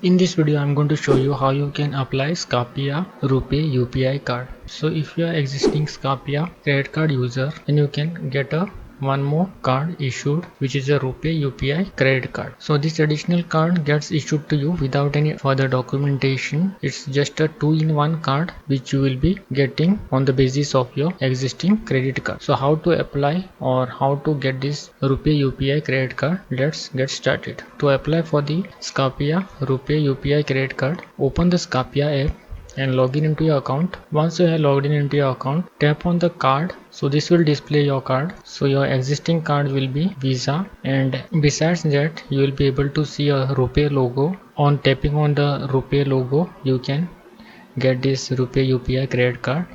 In this video, I'm going to show you how you can apply Scapia RuPay UPI card. So if you are existing Scapia credit card user, then you can get a one more card issued, which is a RuPay UPI credit card. So this additional card gets issued to you without any further documentation. It's just a two-in-one card which you will be getting on the basis of your existing credit card. So how to apply or how to get this RuPay UPI credit card? Let's get started. To apply for the Scapia RuPay UPI credit card, open the Scapia app and log in into your account. Once you have logged in into your account, tap on the card. So this will display your card. So your existing card will be Visa, and besides that you will be able to see a RuPay logo. On tapping on the RuPay logo, you can get this RuPay UPI credit card,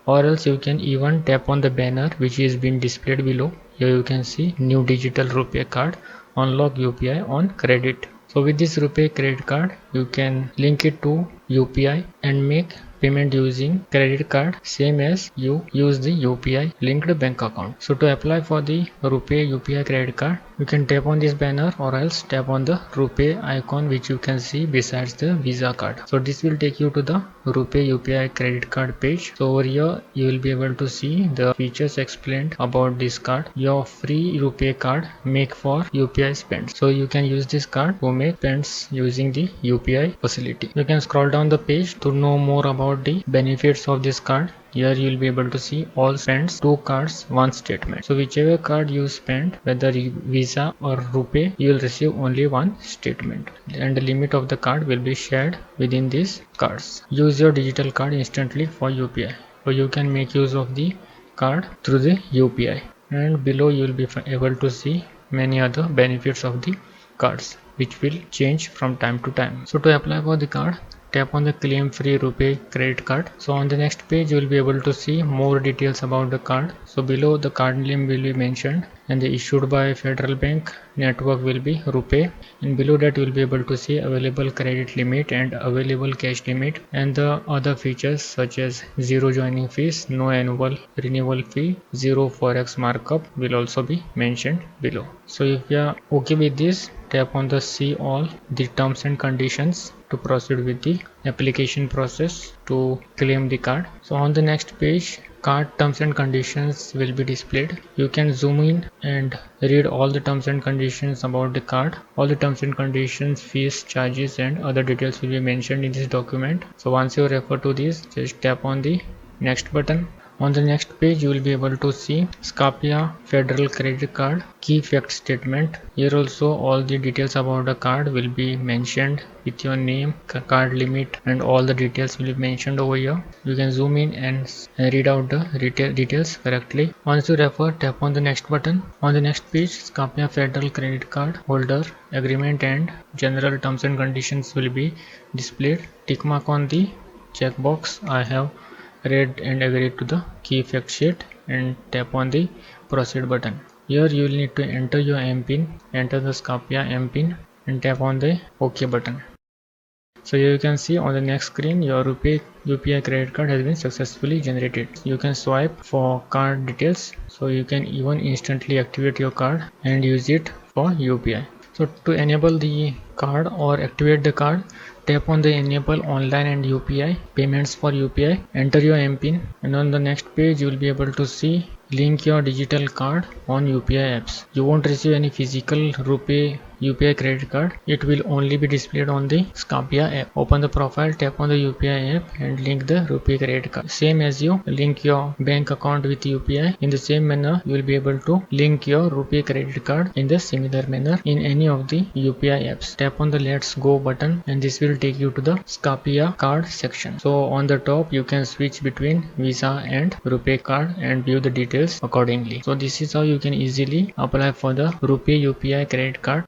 or else you can even tap on the banner which is being displayed below. Here you can see new digital RuPay card, unlock UPI on credit. So with this RuPay credit card, you can link it to UPI and make payment using credit card, same as you use the UPI linked bank account. So to apply for the RuPay UPI credit card, you can tap on this banner or else tap on the RuPay icon which you can see besides the Visa card. So this will take you to the RuPay UPI credit card page. So over here you will be able to see the features explained about this card. Your free RuPay card make for UPI spends. So you can use this card to make spends using the UPI facility. You can scroll down the page to know more about the benefits of this card. Here you will be able to see all spends, 2 cards, 1 statement. So whichever card you spend, whether Visa or RuPay, you will receive only 1 statement, and the limit of the card will be shared within these cards. Use your digital card instantly for UPI. So you can make use of the card through the UPI, and below you will be able to see many other benefits of the cards which will change from time to time. So to apply for the card, tap on the claim free RuPay credit card. So on the next page you will be able to see more details about the card. So below the card name will be mentioned, and the issued by Federal Bank, network will be RuPay, and below that you will be able to see available credit limit and available cash limit, and the other features such as zero joining fees, no annual renewal fee, zero forex markup will also be mentioned below. So if you are okay with this, tap on the see all the terms and conditions to proceed with the application process to claim the card. So on the next page, card terms and conditions will be displayed. You can zoom in and read all the terms and conditions about the card. All the terms and conditions, fees, charges and other details will be mentioned in this document. So once you refer to this, just tap on the next button. On the next page you will be able to see Scapia Federal Credit Card key fact statement. Here also all the details about the card will be mentioned with your name, card limit and all the details will be mentioned over here. You can zoom in and read out the details correctly. Once you refer, tap on the next button. On the next page, Scapia Federal Credit Card holder agreement and general terms and conditions will be displayed. Tick mark on the checkbox I have read and agreed to the key fact sheet, and tap on the proceed button. Here you will need to enter your MPIN, enter the Scapia MPIN and tap on the OK button. So here you can see on the next screen your RuPay UPI credit card has been successfully generated. You can swipe for card details, so you can even instantly activate your card and use it for UPI. So to enable the card or activate the card, tap on the enable online and UPI payments for UPI, enter your MPIN, and on the next page you will be able to see link your digital card on UPI apps. You won't receive any physical RuPay UPI credit card. It will only be displayed on the Scapia app. Open the profile, tap on the UPI app and link the RuPay credit card. Same as you link your bank account with UPI, in the same manner you will be able to link your RuPay credit card in the similar manner in any of the UPI apps. Tap on the let's go button and this will take you to the Scapia card section. So on the top you can switch between Visa and RuPay card and view the details accordingly. So this is how you can easily apply for the RuPay UPI credit card.